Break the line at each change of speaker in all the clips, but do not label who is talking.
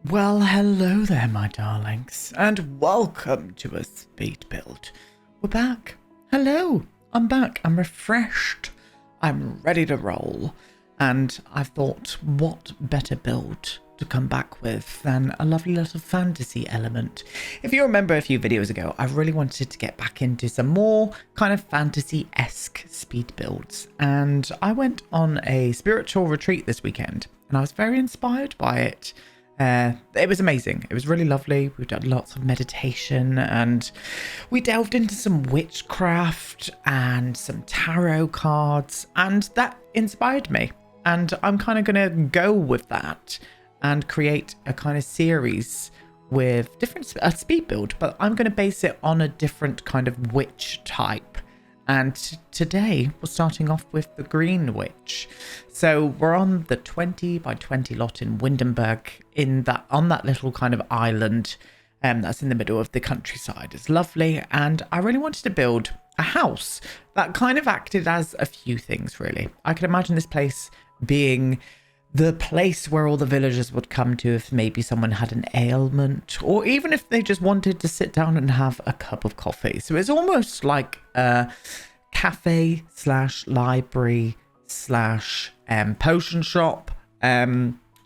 Well, hello there, my darlings, and welcome to a speed build. We're back. Hello, I'm back. I'm refreshed. I'm ready to roll. And I thought, what better build to come back with than a lovely little fantasy element. If you remember a few videos ago, I really wanted to get back into some more kind of fantasy-esque speed builds. And I went on a spiritual retreat this weekend, and I was very inspired by it. It was amazing. It was really lovely. We've done lots of meditation and we delved into some witchcraft and some tarot cards, and that inspired me. And I'm kind of going to go with that and create a kind of series with different speed build, but I'm going to base it on a different kind of witch type. And today we're starting off with the Green Witch. So we're on the 20 by 20 lot in Windenburg on that little kind of island that's in the middle of the countryside. It's lovely, and I really wanted to build a house that kind of acted as a few things, really. I could imagine this place being the place where all the villagers would come to if maybe someone had an ailment, or even if they just wanted to sit down and have a cup of coffee. So it's almost like a cafe slash library slash potion shop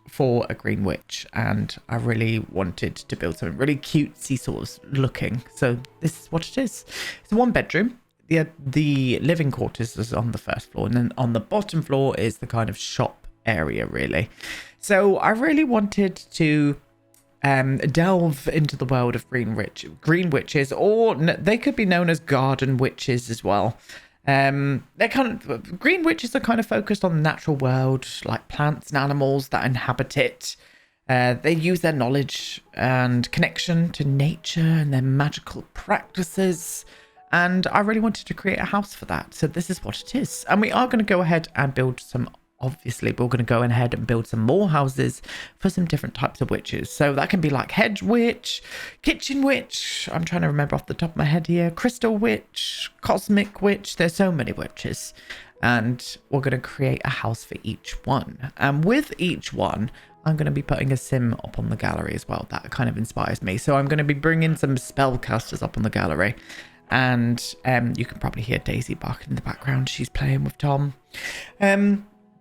for a Green Witch. And I really wanted to build something really cutesy sort of looking. So this is what it is. It's a one bedroom. The living quarters is on the first floor, and then on the bottom floor is the kind of shop area, really. So I really wanted to delve into the world of green witches, or they could be known as garden witches as well. Green witches are kind of focused on the natural world, like plants and animals that inhabit it. They use their knowledge and connection to nature and their magical practices, and I really wanted to create a house for that. So this is what it is, and we are going to go ahead and build some. Obviously, we're going to go ahead and build some more houses for some different types of witches. So that can be like hedge witch, kitchen witch. I'm trying to remember off the top of my head here. Crystal witch, cosmic witch. There's so many witches. And we're going to create a house for each one. And with each one, I'm going to be putting a sim up on the gallery as well. That kind of inspires me. So I'm going to be bringing some spellcasters up on the gallery. And you can probably hear Daisy barking in the background. She's playing with Tom.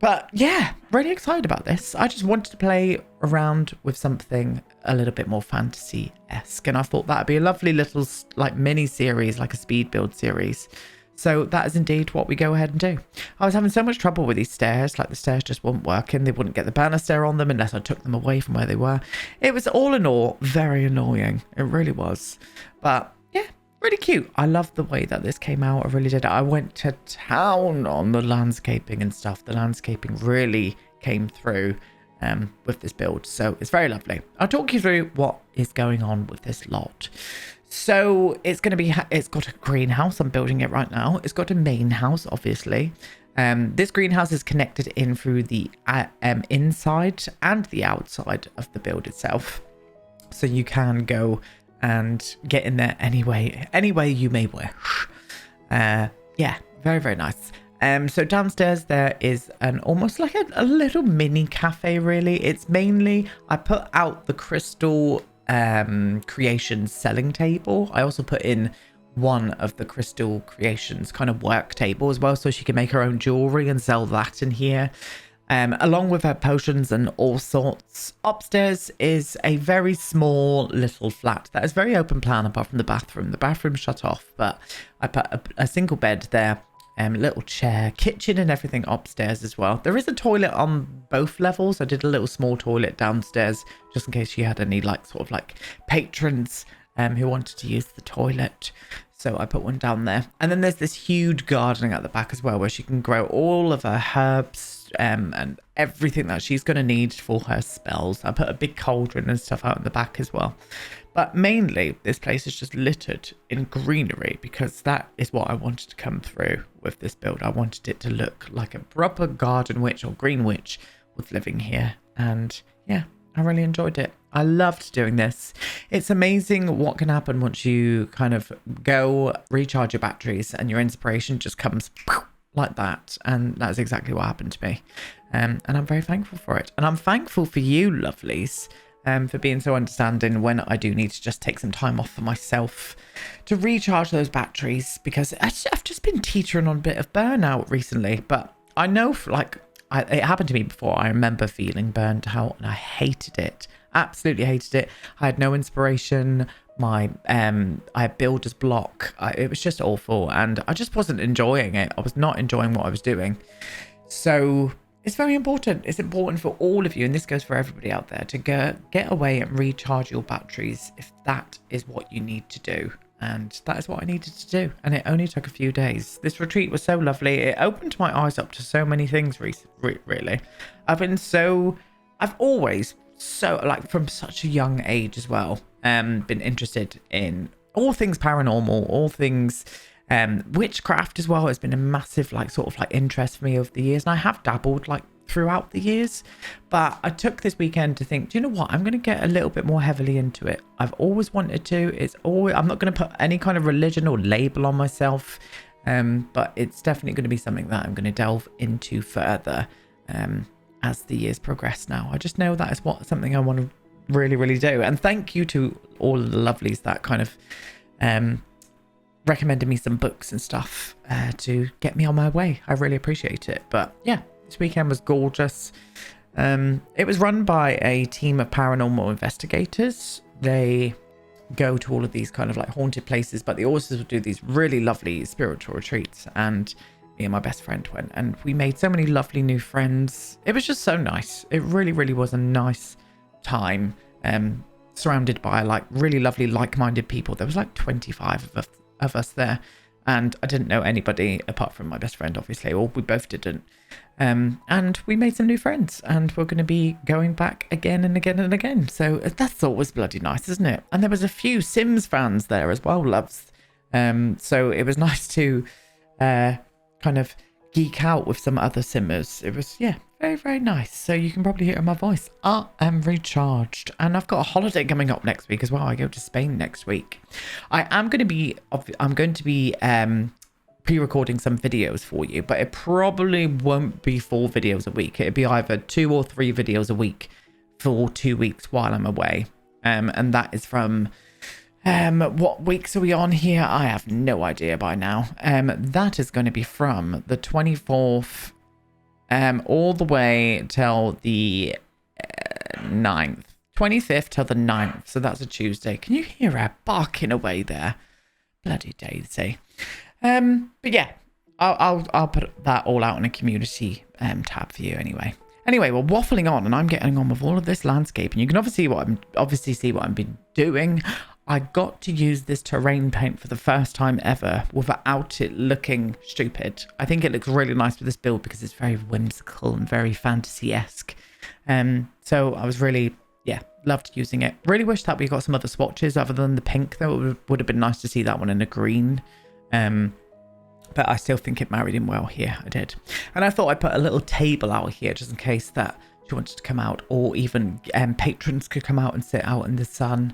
But yeah, really excited about this. I just wanted to play around with something a little bit more fantasy-esque, and I thought that'd be a lovely little like mini series, like a speed build series. So that is indeed what we go ahead and do. I was having so much trouble with these stairs, like the stairs just weren't working. They wouldn't get the banister on them unless I took them away from where they were. It was all in all very annoying. It really was. But yeah, really cute. I love the way that this came out. I really did. I went to town on the landscaping and stuff. The landscaping really came through with this build. So it's very lovely. I'll talk you through what is going on with this lot. So it's going to be, it's got a greenhouse. I'm building it right now. It's got a main house, obviously. This greenhouse is connected in through the inside and the outside of the build itself. So you can go and get in there any way you may wish. Yeah, very, very nice. So downstairs there is an almost like a little mini cafe, really. It's mainly, I put out the Crystal Creations selling table. I also put in one of the Crystal Creations kind of work table as well, so she can make her own jewelry and sell that in here. along with her potions and all sorts. Upstairs is a very small little flat that is very open plan apart from the bathroom. The bathroom's shut off, but I put a single bed there, little chair, kitchen and everything upstairs as well. There is a toilet on both levels. I did a little small toilet downstairs just in case she had any like sort of like patrons who wanted to use the toilet. So I put one down there. And then there's this huge gardening at the back as well where she can grow all of her herbs and everything that she's going to need for her spells. I put a big cauldron and stuff out in the back as well. But mainly this place is just littered in greenery because that is what I wanted to come through with this build. I wanted it to look like a proper garden witch or green witch was living here. And yeah, I really enjoyed it. I loved doing this. It's amazing what can happen once you kind of go recharge your batteries and your inspiration just comes like that. And that's exactly what happened to me. And I'm very thankful for it. And I'm thankful for you, lovelies, for being so understanding when I do need to just take some time off for myself to recharge those batteries, because I've just been teetering on a bit of burnout recently. But I know it happened to me before. I remember feeling burnt out and I hated it. Absolutely hated it. I had no inspiration. I had builder's block. It was just awful and I just wasn't enjoying it. I was not enjoying what I was doing. So it's very important. It's important for all of you, and this goes for everybody out there, to get away and recharge your batteries if that is what you need to do. And that is what I needed to do. And it only took a few days. This retreat was so lovely. It opened my eyes up to so many things, really. I've always, so like from such a young age as well, been interested in all things paranormal, all things witchcraft as well has been a massive like sort of like interest for me over the years. And I have dabbled like throughout the years, but I took this weekend to think, do you know what, I'm going to get a little bit more heavily into it. I've always wanted to. I'm not going to put any kind of religion or label on myself, but it's definitely going to be something that I'm going to delve into further as the years progress. Now I just know that is something I want to really do. And thank you to all of the lovelies that kind of recommended me some books and stuff to get me on my way. I really appreciate it. But yeah, this weekend was gorgeous. It was run by a team of paranormal investigators. They go to all of these kind of like haunted places, but they also do these really lovely spiritual retreats. And me and my best friend went, and we made so many lovely new friends. It was just so nice. It really was a nice time, surrounded by like really lovely like-minded people. There was like 25 of us there, and I didn't know anybody apart from my best friend, obviously, or we both didn't. And we made some new friends, and we're going to be going back again and again and again. So that's always bloody nice, isn't it? And there was a few Sims fans there as well, loves. So it was nice to kind of geek out with some other Simmers. It was, yeah, very nice. So you can probably hear in my voice, I am recharged. And I've got a holiday coming up next week as well. I go to Spain next week. I'm going to be pre-recording some videos for you, but it probably won't be 4 videos a week. It'll be either 2 or 3 videos a week for 2 weeks while I'm away. And that is from what weeks are we on here? I have no idea by now. That is going to be from the 24th all the way till the 9th. 25th till the 9th. So that's a Tuesday. Can you hear her barking away there? Bloody Daisy. But yeah, I'll put that all out in a community tab for you anyway. Anyway, we're waffling on, and I'm getting on with all of this landscape, and you can obviously see what I've been doing. I got to use this terrain paint for the first time ever without it looking stupid. I think it looks really nice with this build because it's very whimsical and very fantasy-esque. So I was really, loved using it. Really wish that we got some other swatches other than the pink, though. It would have been nice to see that one in a green. But I still think it married in well here. I did. And I thought I'd put a little table out here just in case that she wanted to come out, or even patrons could come out and sit out in the sun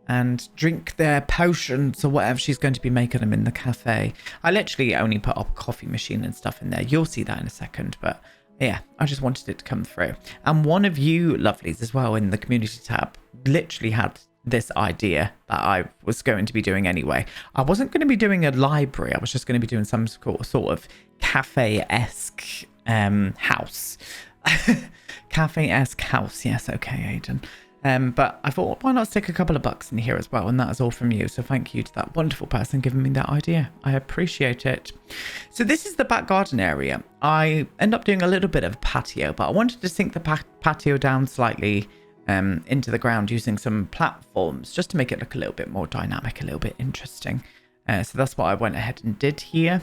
and drink their potions or whatever she's going to be making them in the cafe. I literally only put up a coffee machine and stuff in there. You'll see that in a second, but yeah, I just wanted it to come through. And one of you lovelies as well in the community tab literally had this idea that I was going to be doing anyway. I wasn't going to be doing a library. I was just going to be doing some sort of cafe-esque house. Cafe-esque house. Yes, okay, Aiden. But I thought, why not stick a couple of bucks in here as well? And that is all from you. So thank you to that wonderful person giving me that idea. I appreciate it. So this is the back garden area. I end up doing a little bit of patio, but I wanted to sink the patio down slightly into the ground using some platforms just to make it look a little bit more dynamic, a little bit interesting. So that's what I went ahead and did here.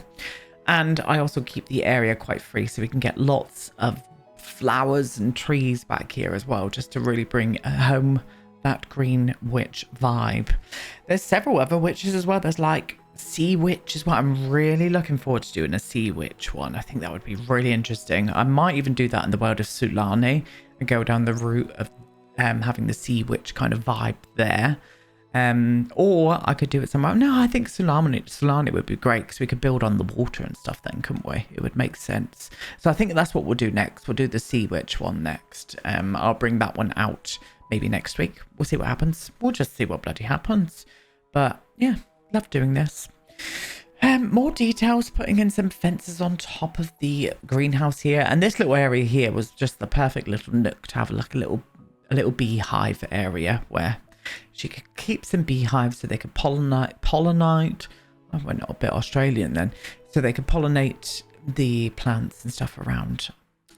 And I also keep the area quite free so we can get lots of flowers and trees back here as well, just to really bring home that green witch vibe. There's several other witches as well. There's like sea witch is what I'm really looking forward to doing, a sea witch one. I think that would be really interesting. I might even do that in the world of Sulani and go down the route of having the sea witch kind of vibe there. Or I could do it somewhere. No, I think Sulani would be great because we could build on the water and stuff then, couldn't we? It would make sense. So I think that's what we'll do next. We'll do the Sea Witch one next. I'll bring that one out maybe next week. We'll see what happens. We'll just see what bloody happens. But yeah, love doing this. More details, putting in some fences on top of the greenhouse here. And this little area here was just the perfect little nook to have like a little beehive area where she could keep some beehives so they could pollinate. I went a bit Australian then. So they could pollinate the plants and stuff around.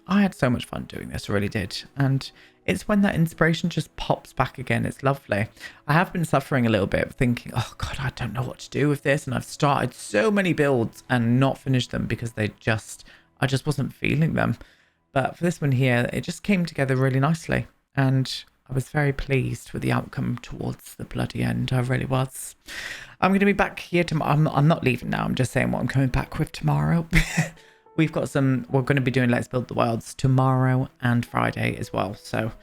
I had so much fun doing this, I really did. And it's when that inspiration just pops back again. It's lovely. I have been suffering a little bit, thinking, oh God, I don't know what to do with this. And I've started so many builds and not finished them because I just wasn't feeling them. But for this one here, it just came together really nicely. And I was very pleased with the outcome towards the bloody end. I really was. I'm going to be back here tomorrow. I'm not leaving now. I'm just saying what I'm coming back with tomorrow. We're going to be doing Let's Build the Worlds tomorrow and Friday as well. So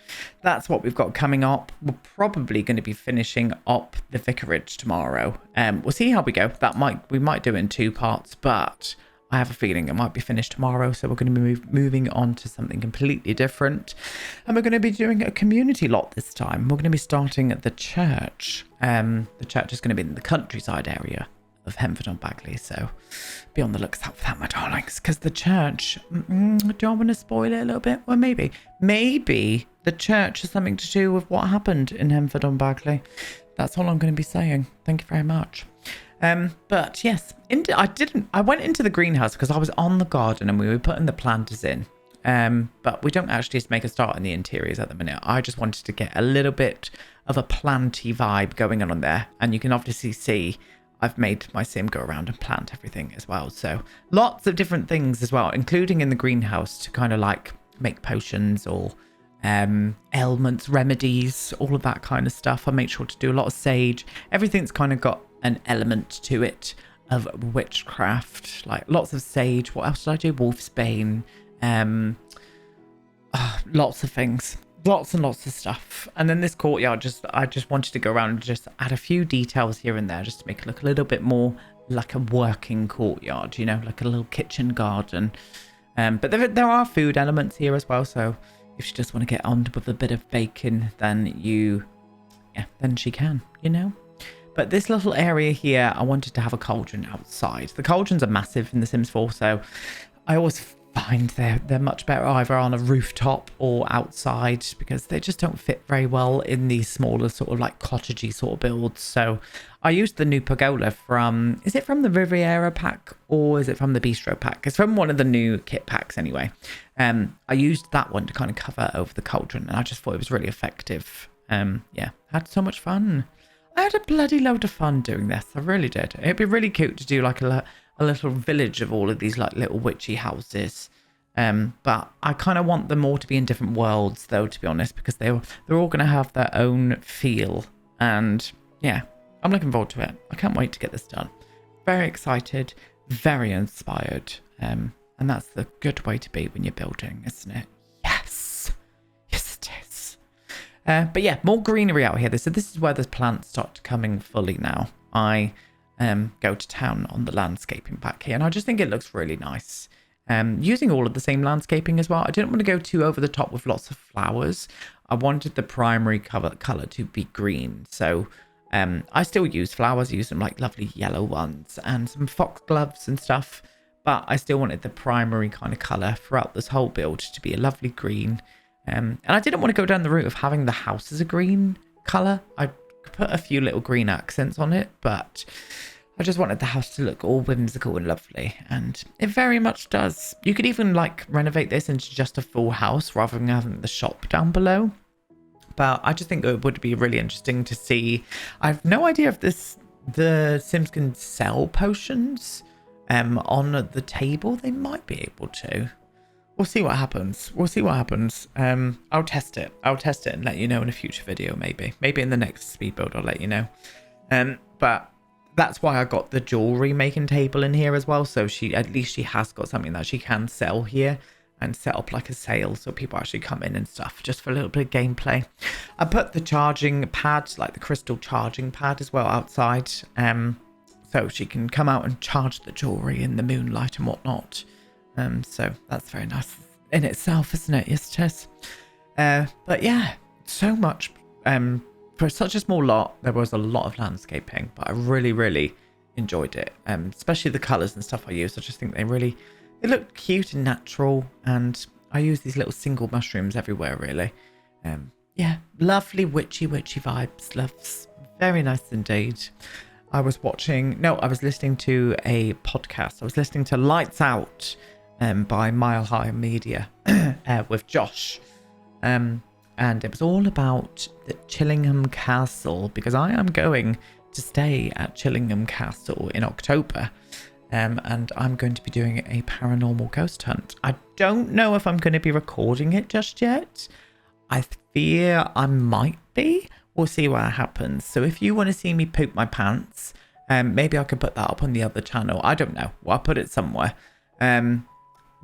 that's what we've got coming up. We're probably going to be finishing up the vicarage tomorrow. We'll see how we go. We might do it in 2 parts, but I have a feeling it might be finished tomorrow, so we're going to be moving on to something completely different. And we're going to be doing a community lot this time. We're going to be starting at the church. The church is going to be in the countryside area of Henford-on-Bagley, so be on the lookout for that, my darlings, because the church, do I want to spoil it a little bit? Well, maybe the church has something to do with what happened in Henford-on-Bagley. That's all I'm going to be saying. Thank you very much. But yes, I went into the greenhouse because I was on the garden and we were putting the planters in. But we don't actually make a start in the interiors at the minute. I just wanted to get a little bit of a planty vibe going on there. And you can obviously see I've made my sim go around and plant everything as well. So lots of different things as well, including in the greenhouse to kind of like make potions or ailments, remedies, all of that kind of stuff. I make sure to do a lot of sage. Everything's kind of got an element to it of witchcraft, like lots of sage. What else did I do? Wolfsbane, lots of things, lots and lots of stuff. And then this courtyard, I just wanted to go around and just add a few details here and there just to make it look a little bit more like a working courtyard, you know, like a little kitchen garden. But there are food elements here as well, so if she just want to get on with a bit of bacon, then then she can, you know. But this little area here, I wanted to have a cauldron outside. The cauldrons are massive in The Sims 4, so I always find they're much better either on a rooftop or outside because they just don't fit very well in these smaller sort of like cottagey sort of builds. So I used the new pergola from, is it from the Riviera pack or is it from the Bistro pack? It's from one of the new kit packs anyway. I used that one to kind of cover over the cauldron and I just thought it was really effective. Yeah, had so much fun. I had a bloody load of fun doing this. I really did. It'd be really cute to do like a little village of all of these like little witchy houses. But I kind of want them all to be in different worlds though, to be honest, because they're all going to have their own feel. And yeah, I'm looking forward to it. I can't wait to get this done. Very excited, very inspired. And that's the good way to be when you're building, isn't it? Yes. Yes, it is. But yeah, more greenery out here. So this is where the plants start coming fully now. I go to town on the landscaping back here, and I just think it looks really nice. Using all of the same landscaping as well. I didn't want to go too over the top with lots of flowers. I wanted the primary color to be green. So I still use flowers. I use some like lovely yellow ones and some foxgloves and stuff. but I still wanted the primary kind of colour throughout this whole build to be a lovely green. And I didn't want to go down the route of having the house as a green colour. I put a few little green accents on it, but I just wanted the house to look all whimsical and lovely, and it very much does. You could even like renovate this into just a full house rather than having the shop down below. But I just think it would be really interesting to see. I have no idea if the Sims can sell potions on the table. They might be able to. We'll see what happens. I'll test it and let you know in a future video, maybe in the next speed build I'll let you know. But that's why I got the jewelry making table in here as well, so at least she has got something that she can sell here and set up like a sale so people actually come in and stuff, just for a little bit of gameplay. I put the charging pad, like the crystal charging pad as well, outside, so she can come out and charge the jewelry in the moonlight and whatnot. So that's very nice in itself, isn't it? Yes, it is. But yeah, so much. For such a small lot, there was a lot of landscaping, but I really, really enjoyed it. Especially the colours and stuff I used. I just think they look cute and natural, and I use these little single mushrooms everywhere, really. Yeah, lovely witchy vibes. Loves. Very nice indeed. I was listening to a podcast. I was listening to Lights Out by Mile High Media with Josh. And it was all about the Chillingham Castle, because I am going to stay at Chillingham Castle in October. And I'm going to be doing a paranormal ghost hunt. I don't know if I'm going to be recording it just yet. I fear I might be. We'll see what happens. So if you want to see me poop my pants, maybe I could put that up on the other channel. I don't know. Well, I'll put it somewhere.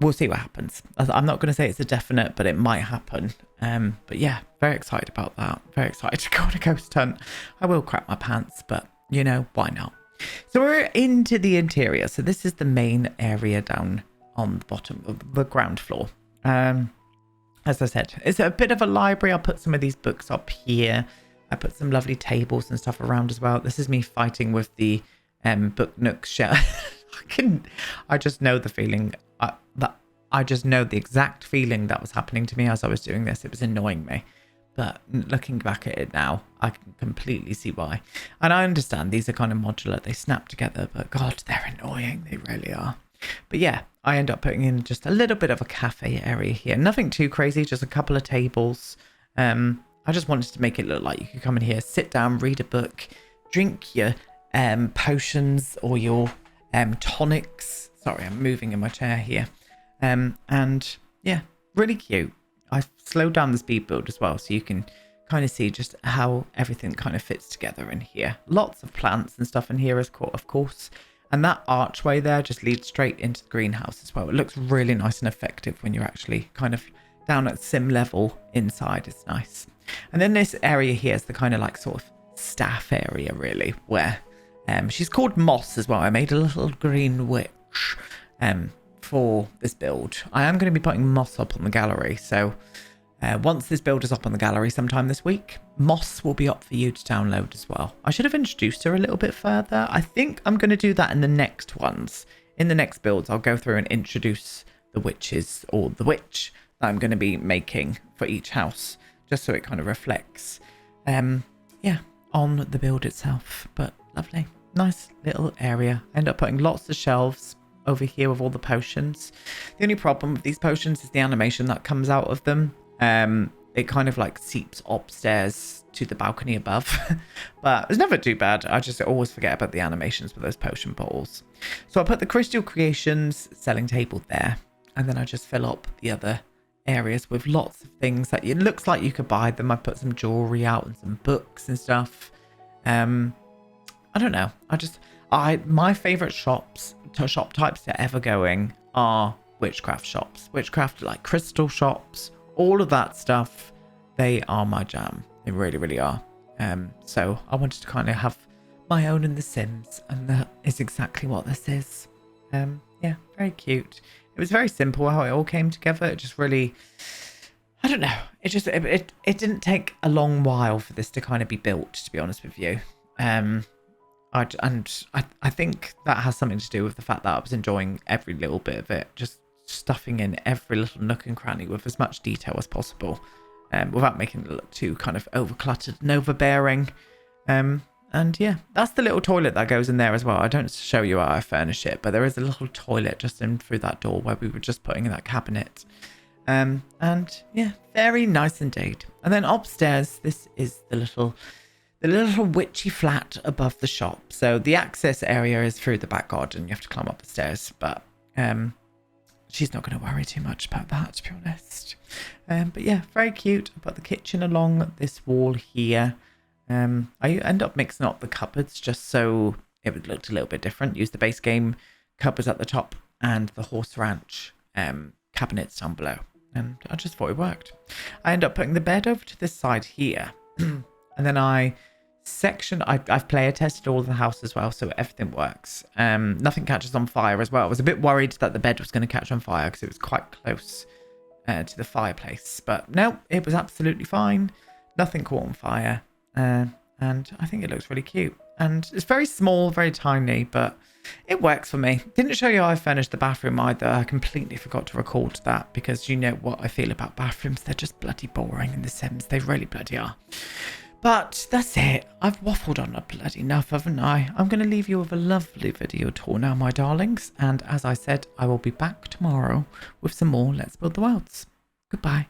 We'll see what happens. I'm not going to say it's a definite, but it might happen. But yeah, very excited about that. Very excited to go on a ghost hunt. I will crap my pants, but you know, why not? So we're into the interior. So this is the main area down on the bottom of the ground floor. As I said, it's a bit of a library. I'll put some of these books up here. I put some lovely tables and stuff around as well. This is me fighting with the book nook shell. I just know the feeling I just know the exact feeling that was happening to me as I was doing this. It was annoying me. But looking back at it now, I can completely see why. And I understand these are kind of modular. They snap together, but God, they're annoying. They really are. But yeah, I end up putting in just a little bit of a cafe area here. Nothing too crazy, just a couple of tables. I just wanted to make it look like you could come in here, sit down, read a book, drink your potions or your tonics. Sorry, I'm moving in my chair here. And yeah, really cute. I've slowed down the speed build as well, so you can kind of see just how everything kind of fits together in here. Lots of plants and stuff in here, of course. And that archway there just leads straight into the greenhouse as well. It looks really nice and effective when you're actually kind of down at sim level inside. It's nice. And then this area here is the kind of like sort of staff area, really, where she's called Moss as well. I made a little green witch for this build. I am going to be putting Moss up on the gallery, so once this build is up on the gallery sometime this week, Moss will be up for you to download as well. I should have introduced her a little bit further. I think I'm going to do that in the next ones. In the next builds, I'll go through and introduce the witches, or the witch that I'm going to be making for each house, just so it kind of reflects yeah, on the build itself. But lovely, nice little area. I end up putting lots of shelves over here with all the potions. The only problem with these potions is the animation that comes out of them. It kind of like seeps upstairs to the balcony above, but it's never too bad. I just always forget about the animations with those potion bottles. So I put the Crystal Creations selling table there, and then I just fill up the other areas with lots of things that it looks like you could buy them. I put some jewelry out and some books and stuff. I don't know. My favorite shop types to ever going are witchcraft shops. Witchcraft, like crystal shops, all of that stuff. They are my jam. They really, really are. So I wanted to kind of have my own in The Sims, and that is exactly what this is. Yeah, very cute. It was very simple how it all came together. It just really, I don't know. It didn't take a long while for this to kind of be built, to be honest with you. I think that has something to do with the fact that I was enjoying every little bit of it, just stuffing in every little nook and cranny with as much detail as possible, without making it look too kind of overcluttered and overbearing. And yeah, that's the little toilet that goes in there as well. I don't show you how I furnish it, but there is a little toilet just in through that door where we were just putting in that cabinet. And yeah, very nice indeed. And then upstairs, this is the little witchy flat above the shop. So the access area is through the back garden. You have to climb up the stairs, but she's not going to worry too much about that, to be honest. But yeah, very cute. I've got the kitchen along this wall here. I end up mixing up the cupboards just so it would look a little bit different. Use the base game cupboards at the top and the horse ranch cabinets down below. And I just thought it worked. I end up putting the bed over to this side here. And then I've player tested all of the house as well, so everything works. Nothing catches on fire as well. I was a bit worried that the bed was going to catch on fire because it was quite close to the fireplace. But no, it was absolutely fine. Nothing caught on fire. And I think it looks really cute. And it's very small, very tiny, but it works for me. Didn't show you how I furnished the bathroom either. I completely forgot to record that because you know what I feel about bathrooms. They're just bloody boring in The Sims. They really bloody are. But that's it. I've waffled on a bloody enough, haven't I? I'm going to leave you with a lovely video tour now, my darlings. And as I said, I will be back tomorrow with some more Let's Build the Worlds. Goodbye.